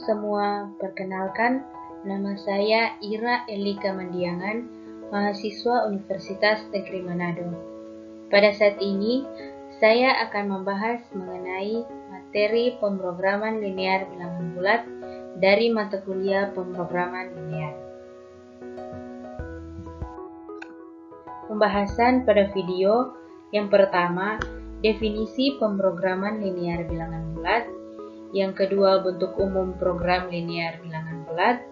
semua, perkenalkan, nama saya Ira Elika Mandiangan, mahasiswa Universitas Negeri Manado. Pada saat ini, saya akan membahas mengenai materi pemrograman linear bilangan bulat dari mata kuliah pemrograman linear. Pembahasan pada video yang pertama, definisi pemrograman linear bilangan bulat. Yang kedua, bentuk umum program linear bilangan bulat.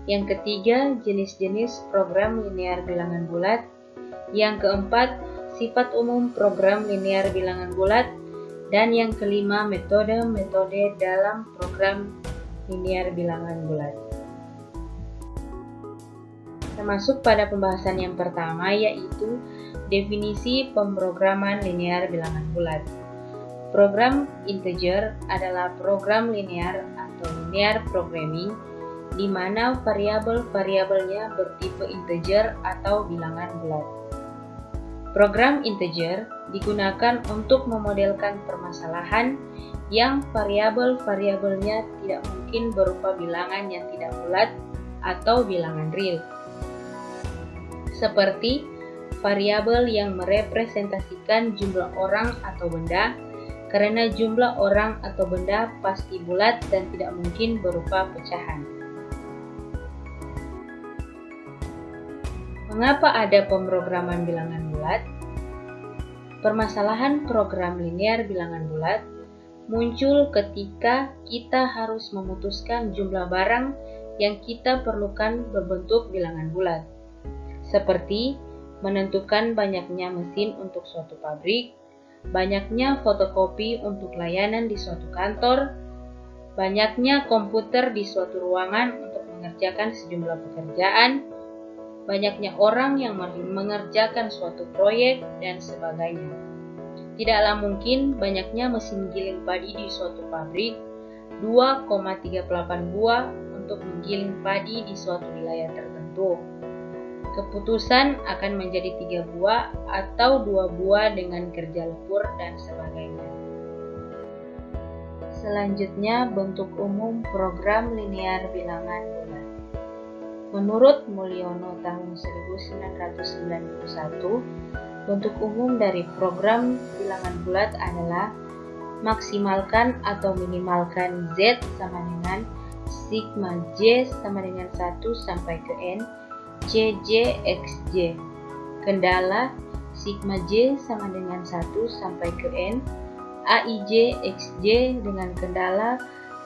Yang ketiga, jenis-jenis program linear bilangan bulat. Yang keempat, sifat umum program linear bilangan bulat. Dan yang kelima, metode-metode dalam program linear bilangan bulat. Kita masuk pada pembahasan yang pertama, yaitu definisi pemrograman linear bilangan bulat. Program integer adalah program linear atau linear programming di mana variabel-variabelnya bertipe integer atau bilangan bulat. Program integer digunakan untuk memodelkan permasalahan yang variabel-variabelnya tidak mungkin berupa bilangan yang tidak bulat atau bilangan real. Seperti variabel yang merepresentasikan jumlah orang atau benda, karena jumlah orang atau benda pasti bulat dan tidak mungkin berupa pecahan. Mengapa ada pemrograman bilangan bulat? Permasalahan program linear bilangan bulat muncul ketika kita harus memutuskan jumlah barang yang kita perlukan berbentuk bilangan bulat, seperti menentukan banyaknya mesin untuk suatu pabrik, banyaknya fotokopi untuk layanan di suatu kantor, banyaknya komputer di suatu ruangan untuk mengerjakan sejumlah pekerjaan, banyaknya orang yang mengerjakan suatu proyek, dan sebagainya. Tidaklah mungkin banyaknya mesin giling padi di suatu pabrik 2,38 buah untuk menggiling padi di suatu wilayah tertentu. Keputusan akan menjadi 3 buah atau 2 buah dengan kerja lebur dan sebagainya. Selanjutnya, bentuk umum program linear bilangan bulat. Menurut Mulyono tahun 1991, bentuk umum dari program bilangan bulat adalah maksimalkan atau minimalkan Z sama dengan sigma J sama dengan 1 sampai ke N, CJ XJ. Kendala sigma J sama dengan 1 sampai ke N, AIJ XJ dengan kendala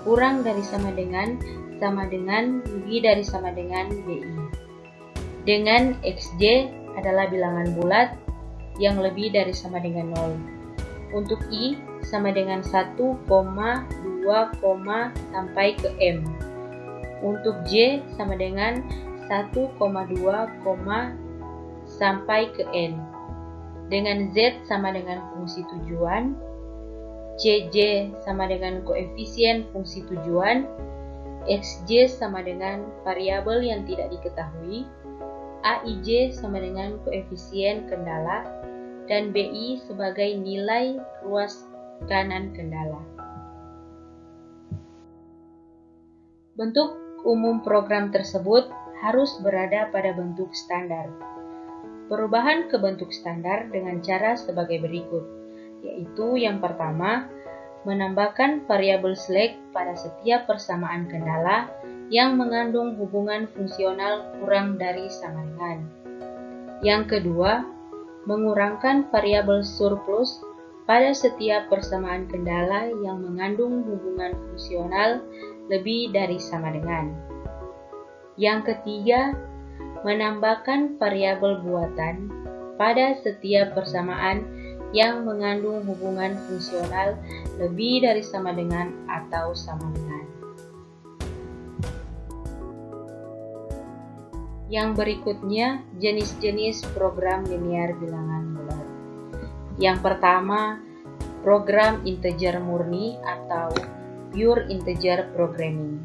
kurang dari sama dengan, lebih dari sama dengan BI. Dengan XJ adalah bilangan bulat yang lebih dari sama dengan 0. Untuk I sama dengan 1, 2, sampai ke M. Untuk J sama dengan 1,2, sampai ke N. Dengan Z sama dengan fungsi tujuan, CJ sama dengan koefisien fungsi tujuan, XJ sama dengan variabel yang tidak diketahui, AIJ sama dengan koefisien kendala, dan BI sebagai nilai ruas kanan kendala. Bentuk umum program tersebut harus berada pada bentuk standar. Perubahan ke bentuk standar dengan cara sebagai berikut, yaitu yang pertama, menambahkan variabel select pada setiap persamaan kendala yang mengandung hubungan fungsional kurang dari sama dengan. Yang kedua, mengurangkan variabel surplus pada setiap persamaan kendala yang mengandung hubungan fungsional lebih dari sama dengan. Yang ketiga, menambahkan variabel buatan pada setiap persamaan yang mengandung hubungan fungsional lebih dari sama dengan atau sama dengan. Yang berikutnya, jenis-jenis program linear bilangan bulat. Yang pertama, program integer murni atau pure integer programming,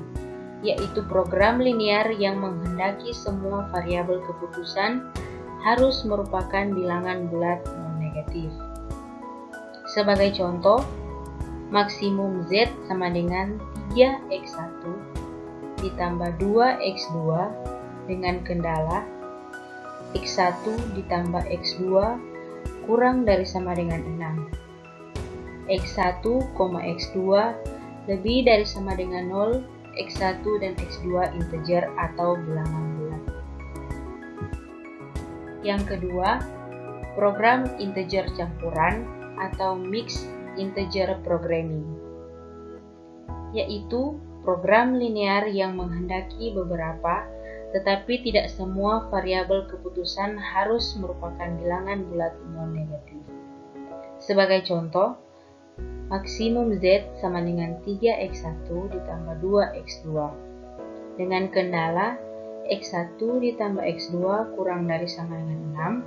yaitu program linear yang menghendaki semua variabel keputusan harus merupakan bilangan bulat non-negatif. Sebagai contoh, maksimum Z sama dengan 3x1 ditambah 2x2 dengan kendala x1 ditambah x2 kurang dari sama dengan 6. x1, x2 lebih dari sama dengan 0, x1 dan x2 integer atau bilangan bulat. Yang kedua, program integer campuran atau mixed integer programming, yaitu program linear yang menghendaki beberapa tetapi tidak semua variabel keputusan harus merupakan bilangan bulat non-negatif. Sebagai contoh, maksimum Z sama dengan 3x1 ditambah 2x2 dengan kendala x1 ditambah x2 kurang dari sama dengan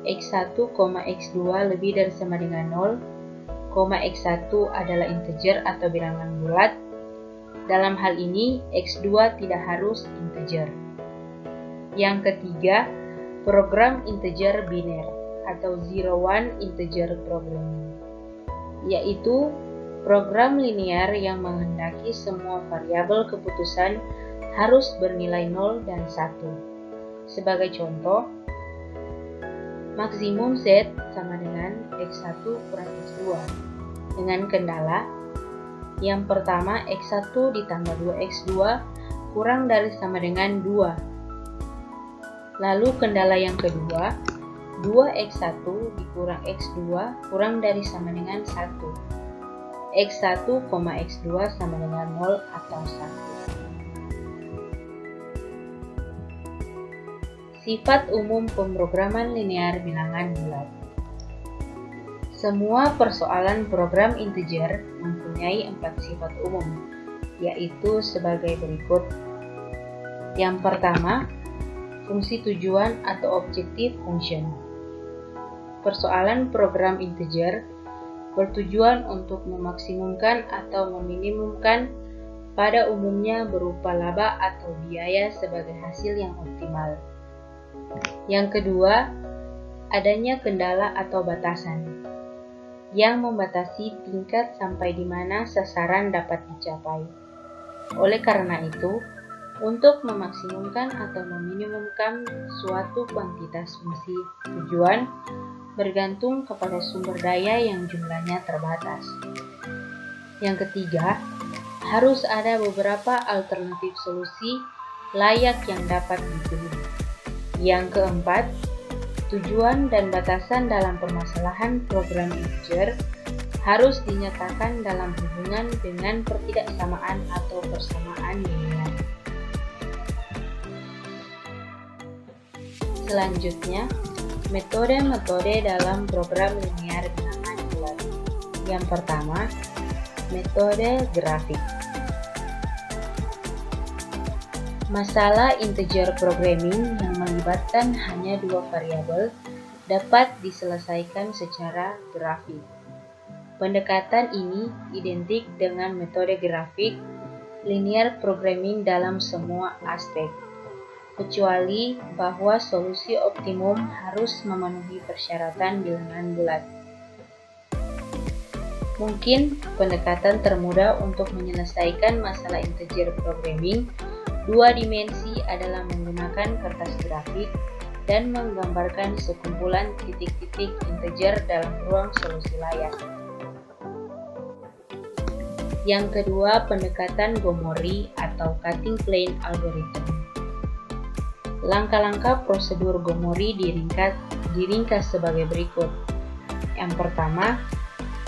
6, x1, x2 lebih dari sama dengan 0, x1 adalah integer atau bilangan bulat. Dalam hal ini, x2 tidak harus integer. Yang ketiga, program integer biner atau zero-one integer programming, yaitu program linear yang menghendaki semua variabel keputusan harus bernilai 0 dan 1. Sebagai contoh, maksimum Z sama dengan x1 kurang x2 dengan kendala yang pertama x1 ditambah 2x2 kurang dari sama dengan 2. Lalu kendala yang kedua, 2x1 dikurang x2 kurang dari sama dengan 1. x1, x2 sama dengan 0 atau 1. Sifat umum pemrograman linear bilangan bulat. Semua persoalan program integer mempunyai 4 sifat umum, yaitu sebagai berikut. Yang pertama, fungsi tujuan atau objective function. Persoalan program integer bertujuan untuk memaksimumkan atau meminimumkan, pada umumnya berupa laba atau biaya sebagai hasil yang optimal. Yang kedua, adanya kendala atau batasan yang membatasi tingkat sampai di mana sasaran dapat dicapai. Oleh karena itu, untuk memaksimumkan atau meminimumkan suatu kuantitas fungsi tujuan bergantung kepada sumber daya yang jumlahnya terbatas. Yang ketiga, harus ada beberapa alternatif solusi layak yang dapat dipilih. Yang keempat, tujuan dan batasan dalam permasalahan program integer harus dinyatakan dalam hubungan dengan pertidaksamaan atau persamaan linear. Selanjutnya, metode-metode dalam program linear bilangan bulat. Yang pertama, metode grafik. Masalah integer programming yang melibatkan hanya 2 variabel dapat diselesaikan secara grafik. Pendekatan ini identik dengan metode grafik linear programming dalam semua aspek, kecuali bahwa solusi optimum harus memenuhi persyaratan bilangan bulat. Mungkin pendekatan termudah untuk menyelesaikan masalah integer programming 2 dimensi adalah menggunakan kertas grafik dan menggambarkan sekumpulan titik-titik integer dalam ruang solusi layar. Yang kedua, pendekatan Gomori atau cutting plane algorithm. Langkah-langkah prosedur Gomori diringkas sebagai berikut. Yang pertama,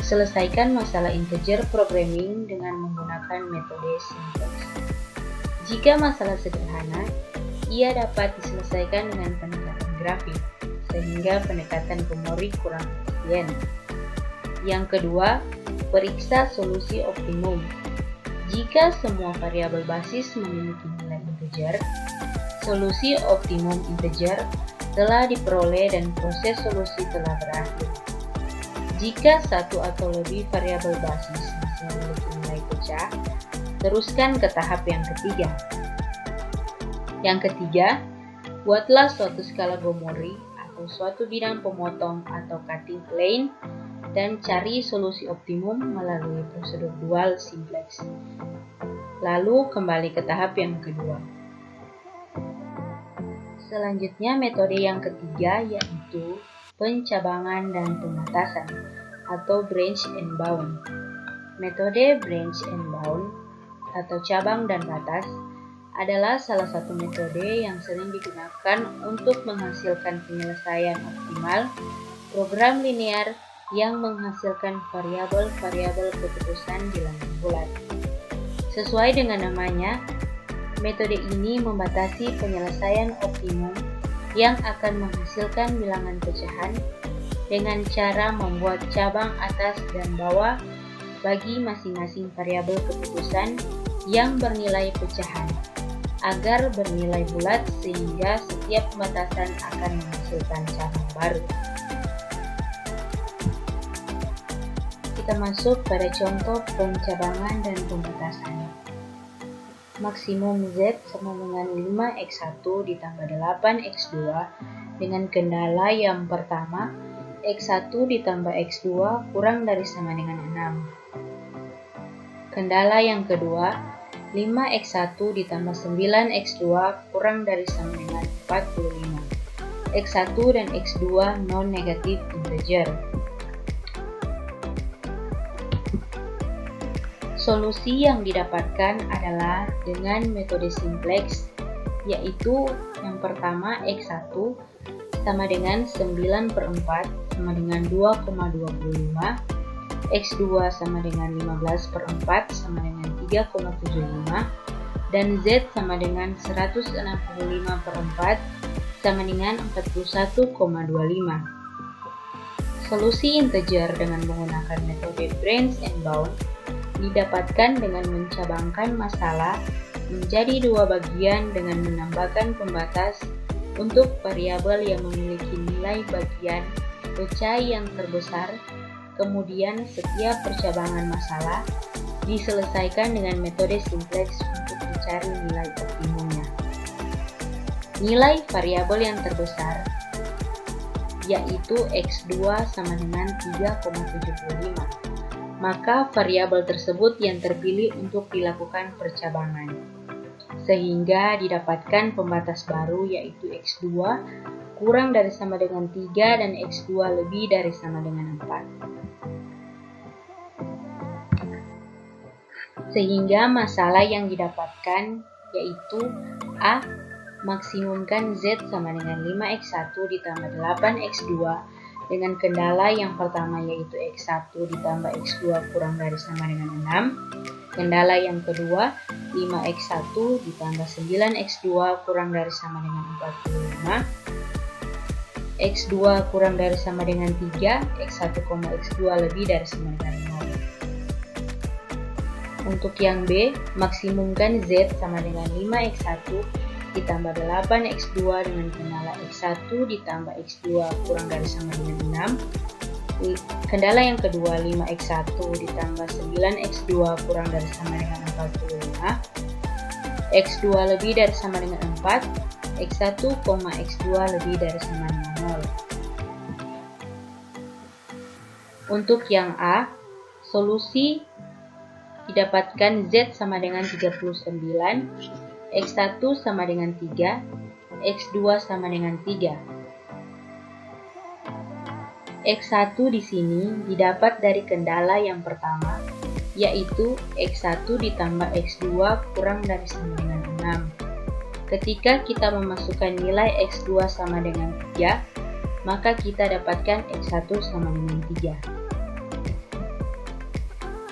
selesaikan masalah integer programming dengan menggunakan metode simplex. Jika masalah sederhana, ia dapat diselesaikan dengan pendekatan grafik, sehingga pendekatan Gomori kurang efisien. Yang kedua, periksa solusi optimum. Jika semua variabel basis memiliki nilai integer, solusi optimum integer telah diperoleh dan proses solusi telah berakhir. Jika satu atau lebih variabel basis masih memiliki nilai pecah, teruskan ke tahap yang ketiga. Yang ketiga, buatlah suatu skala Gomori atau suatu bidang pemotong atau cutting plane dan cari solusi optimum melalui prosedur dual simplex. Lalu kembali ke tahap yang kedua. Selanjutnya metode yang ketiga yaitu pencabangan dan pembatasan atau branch and bound. Metode branch and bound atau cabang dan batas adalah salah satu metode yang sering digunakan untuk menghasilkan penyelesaian optimal program linear yang menghasilkan variabel-variabel keputusan bilangan bulat. Sesuai dengan namanya, metode ini membatasi penyelesaian optimum yang akan menghasilkan bilangan pecahan dengan cara membuat cabang atas dan bawah bagi masing-masing variabel keputusan yang bernilai pecahan, agar bernilai bulat sehingga setiap pembatasan akan menghasilkan cabang baru. Kita masuk pada contoh pencabangan dan pembatasan. Maksimum Z sama dengan 5x1 ditambah 8x2 dengan kendala yang pertama, x1 ditambah x2 kurang dari sama dengan 6. Kendala yang kedua, 5x1 ditambah 9x2 kurang dari sama dengan 45. x1 dan x2 non-negatif integer. Solusi yang didapatkan adalah dengan metode simplex, yaitu yang pertama x1 sama dengan 9/4 sama dengan 2,25, x2 sama dengan 15/4 sama dengan 3,75, dan z sama dengan 165/4 sama dengan 41,25. Solusi integer dengan menggunakan metode branch and bound didapatkan dengan mencabangkan masalah menjadi dua bagian dengan menambahkan pembatas untuk variabel yang memiliki nilai bagian pecah yang terbesar. Kemudian setiap percabangan masalah diselesaikan dengan metode simplex untuk mencari nilai optimumnya. Nilai variabel yang terbesar yaitu x2 sama dengan 3,75. Maka variabel tersebut yang terpilih untuk dilakukan percabangan, sehingga didapatkan pembatas baru yaitu x2 kurang dari sama dengan 3 dan x2 lebih dari sama dengan 4. Sehingga masalah yang didapatkan yaitu A. Maksimumkan Z sama dengan 5x1 ditambah 8x2 dengan kendala yang pertama yaitu x1 ditambah x2 kurang dari sama dengan 6. Kendala yang kedua 5x1 ditambah 9x2 kurang dari sama dengan 45. x2 kurang dari sama dengan 3, x1, x2 lebih dari sama dengan 0. Untuk yang B, maksimumkan Z sama dengan 5x1 ditambah 8x2 dengan kendala x1 ditambah x2 kurang dari sama dengan 6. Kendala yang kedua 5x1 ditambah 9x2 kurang dari sama dengan 45. x2 lebih dari sama dengan 4, x1, x2 lebih dari sama dengan 0. Untuk yang A, solusi didapatkan Z sama dengan 39, x1 sama dengan 3, x2 sama dengan 3. x1 di sini didapat dari kendala yang pertama, yaitu x1 ditambah x2 kurang dari sama dengan 6. Ketika kita memasukkan nilai x2 sama dengan 3, maka kita dapatkan x1 sama dengan 3.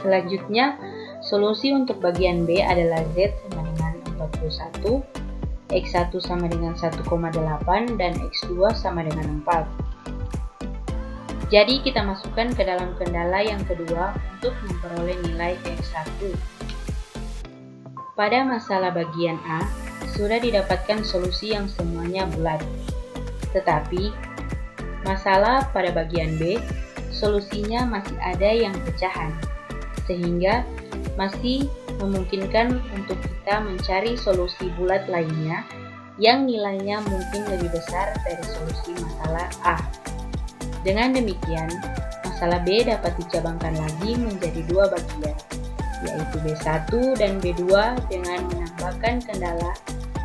Selanjutnya, solusi untuk bagian B adalah Z sama dengan 41, x1 sama dengan 1,8 dan x2 sama dengan 4. Jadi kita masukkan ke dalam kendala yang kedua untuk memperoleh nilai x1. Pada masalah bagian A, sudah didapatkan solusi yang semuanya bulat. Tetapi, masalah pada bagian B, solusinya masih ada yang pecahan, sehingga masih memungkinkan untuk kita mencari solusi bulat lainnya yang nilainya mungkin lebih besar dari solusi masalah A. Dengan demikian, masalah B dapat dicabangkan lagi menjadi dua bagian, yaitu B1 dan B2 dengan menambahkan kendala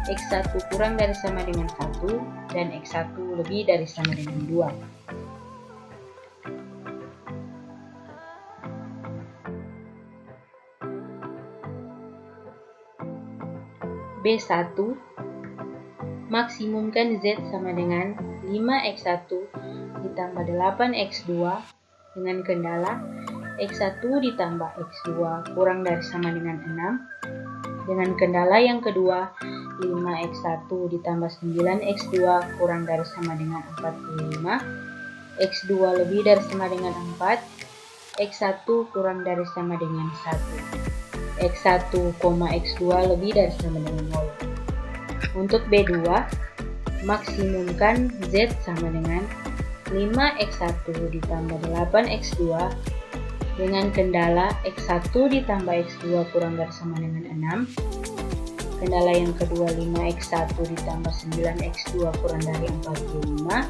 X1 kurang dari sama dengan 1 dan X1 lebih dari sama dengan 2. B1, maksimumkan Z sama dengan 5X1 ditambah 8X2 dengan kendala X1 ditambah X2 kurang dari sama dengan 6. Dengan kendala yang kedua, 5X1 ditambah 9X2 kurang dari sama dengan 45. X2 lebih dari sama dengan 4. X1 kurang dari sama dengan 1. X1, X2 lebih dari sama dengan 0. Untuk B2, maksimumkan Z sama dengan 5X1 ditambah 8X2 dengan kendala X1 ditambah X2 kurang dari sama dengan 6. Kendala yang kedua, 5X1 ditambah 9X2 kurang dari 45.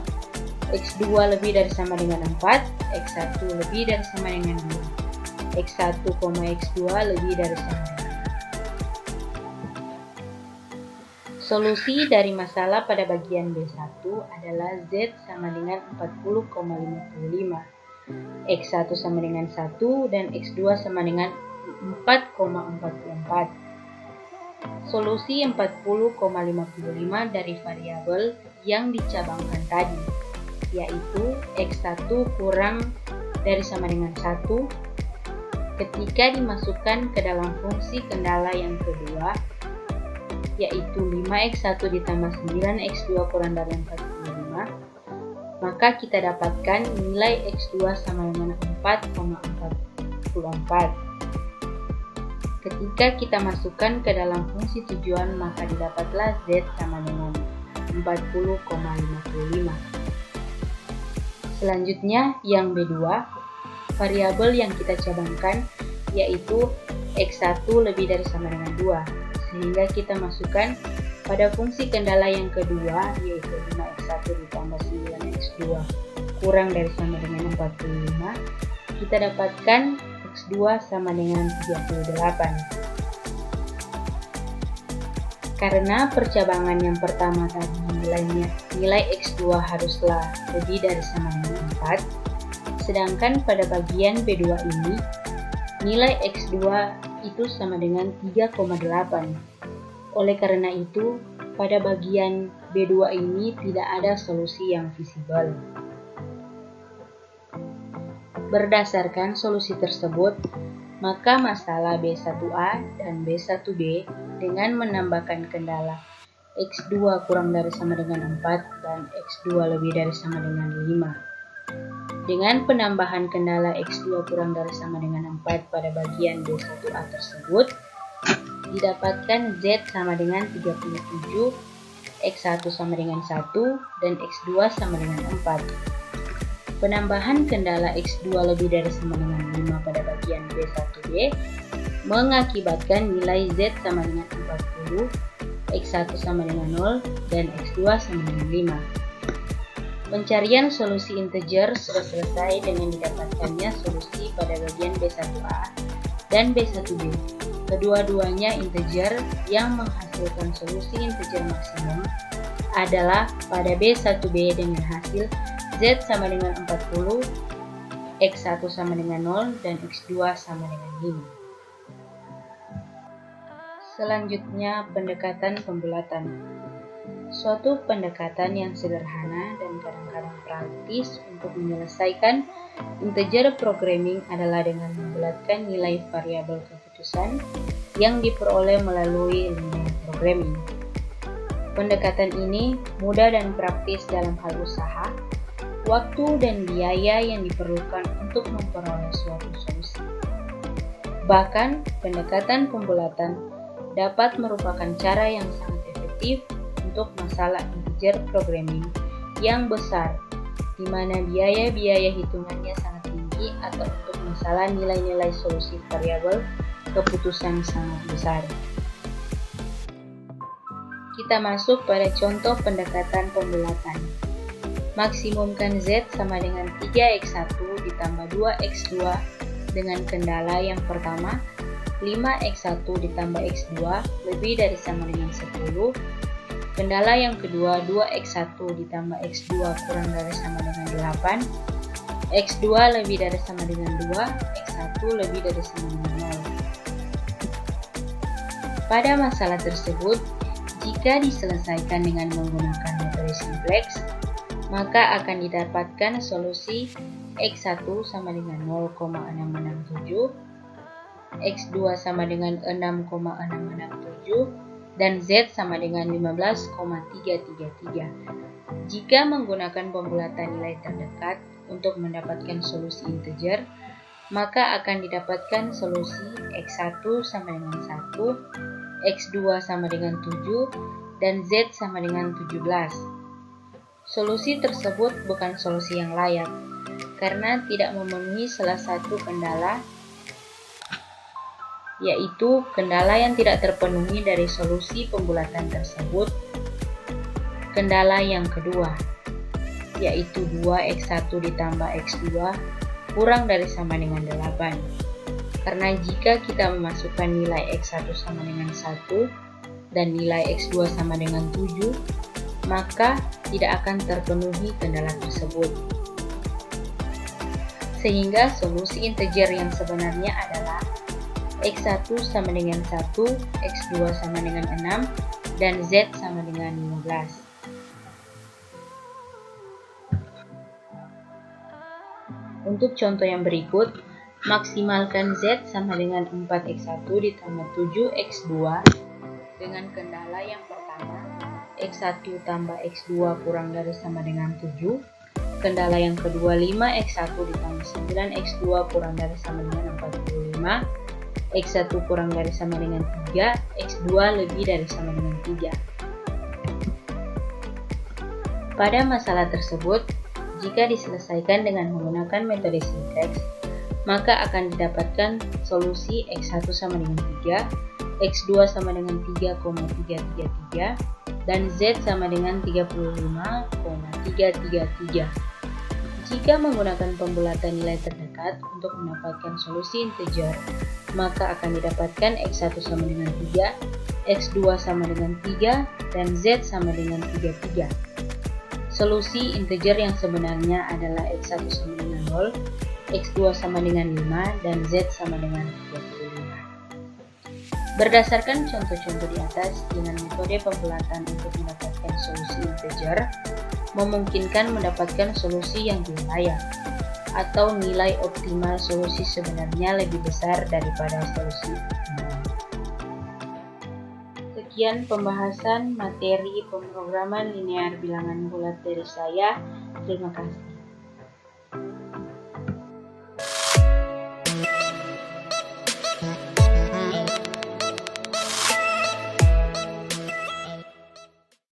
X2 lebih dari sama dengan 4. X1 lebih dari sama dengan 2. X1, X2 lebih dari sama dengan 2. Solusi dari masalah pada bagian B1 adalah Z sama dengan 40,55, X1 sama dengan 1, dan X2 sama dengan 4,44. Solusi 40,55 dari variabel yang dicabangkan tadi, yaitu X1 kurang dari sama dengan 1, ketika dimasukkan ke dalam fungsi kendala yang kedua, yaitu 5X1 ditambah 9X2 kurang dari 45, maka kita dapatkan nilai X2 sama dengan 4,44. Ketika kita masukkan ke dalam fungsi tujuan, maka didapatlah Z sama dengan 40,55. Selanjutnya yang B2, variabel yang kita cabangkan yaitu X1 lebih dari sama dengan 2, sehingga kita masukkan pada fungsi kendala yang kedua, yaitu 5X1 ditambah 9X2 kurang dari sama dengan 45, kita dapatkan X2 sama dengan 38. Karena percabangan yang pertama tadi nilai X2 haruslah lebih dari sama dengan 4, sedangkan pada bagian B2 ini, nilai X2 itu sama dengan 3,8. Oleh karena itu, pada bagian B2 ini tidak ada solusi yang visible. Berdasarkan solusi tersebut, maka masalah B1A dan B1B dengan menambahkan kendala X2 kurang dari sama dengan 4 dan X2 lebih dari sama dengan 5. Dengan penambahan kendala X2 kurang dari sama dengan 4 pada bagian B1A tersebut, didapatkan Z sama dengan 37, X1 sama dengan 1, dan X2 sama dengan 4. Penambahan kendala X2 lebih dari sama dengan 5 pada bagian B1B mengakibatkan nilai Z sama dengan 40, X1 sama dengan 0, dan X2 sama dengan 5. Pencarian solusi integer sudah selesai dengan didapatkannya solusi pada bagian B1A dan B1B. Kedua-duanya integer yang menghasilkan solusi integer maksimum adalah pada B1B dengan hasil Z sama dengan 40, X1 sama dengan 0, dan X2 sama dengan 5. Selanjutnya, pendekatan pembulatan. Suatu pendekatan yang sederhana dan kadang-kadang praktis untuk menyelesaikan integer programming adalah dengan membulatkan nilai variabel keputusan yang diperoleh melalui linear programming. Pendekatan ini mudah dan praktis dalam hal usaha, waktu, dan biaya yang diperlukan untuk memperoleh suatu solusi. Bahkan, pendekatan pembulatan dapat merupakan cara yang sangat efektif untuk masalah integer programming yang besar, di mana biaya-biaya hitungannya sangat tinggi, atau untuk masalah nilai-nilai solusi variabel keputusan sangat besar. Kita masuk pada contoh pendekatan pembulatan. Maksimumkan Z sama dengan 3X1 ditambah 2X2 dengan kendala yang pertama, 5x1 ditambah x2 lebih dari sama dengan 10. Kendala yang kedua, 2x1 ditambah x2 kurang dari sama dengan 8. x2 lebih dari sama dengan 2, x1 lebih dari sama dengan 0. Pada masalah tersebut, jika diselesaikan dengan menggunakan metode simplex, maka akan didapatkan solusi x1 sama dengan 0,667, x2 sama dengan 6,667, dan Z sama dengan 15,333. Jika menggunakan pembulatan nilai terdekat untuk mendapatkan solusi integer, maka akan didapatkan solusi x1 sama dengan 1, x2 sama dengan 7, dan Z sama dengan 17. Solusi tersebut bukan solusi yang layak, karena tidak memenuhi salah satu kendala, yaitu kendala yang tidak terpenuhi dari solusi pembulatan tersebut. Kendala yang kedua, yaitu 2x1 ditambah x2 kurang dari sama dengan 8. Karena jika kita memasukkan nilai x1 sama dengan 1 dan nilai x2 sama dengan 7, maka tidak akan terpenuhi kendala tersebut. Sehingga solusi integer yang sebenarnya adalah x1 sama dengan 1, x2 sama dengan 6, dan Z sama dengan 15. Untuk contoh yang berikut, maksimalkan Z sama dengan 4x1 ditambah 7x2 dengan kendala yang pertama, x1 tambah x2 kurang dari sama dengan 7. Kendala yang kedua, 5x1 ditambah 9x2 kurang dari sama dengan 45. x1 kurang dari sama dengan 3, x2 lebih dari sama dengan 3. Pada masalah tersebut, jika diselesaikan dengan menggunakan metode simplex, maka akan didapatkan solusi x1 sama dengan 3, x2 sama dengan 3,333, dan Z sama dengan 35,333. Jika menggunakan pembulatan nilai terdekat untuk mendapatkan solusi integer, maka akan didapatkan x1 sama dengan 3, x2 sama dengan 3, dan Z sama dengan 33. Solusi integer yang sebenarnya adalah x1 sama dengan 0, x2 sama dengan 5, dan Z sama dengan 35. Berdasarkan contoh-contoh di atas, dengan metode pembulatan untuk mendapatkan solusi integer, memungkinkan mendapatkan solusi yang lebih layak, atau nilai optimal solusi sebenarnya lebih besar daripada solusi optimal. Sekian pembahasan materi pemrograman linear bilangan bulat dari saya. Terima kasih.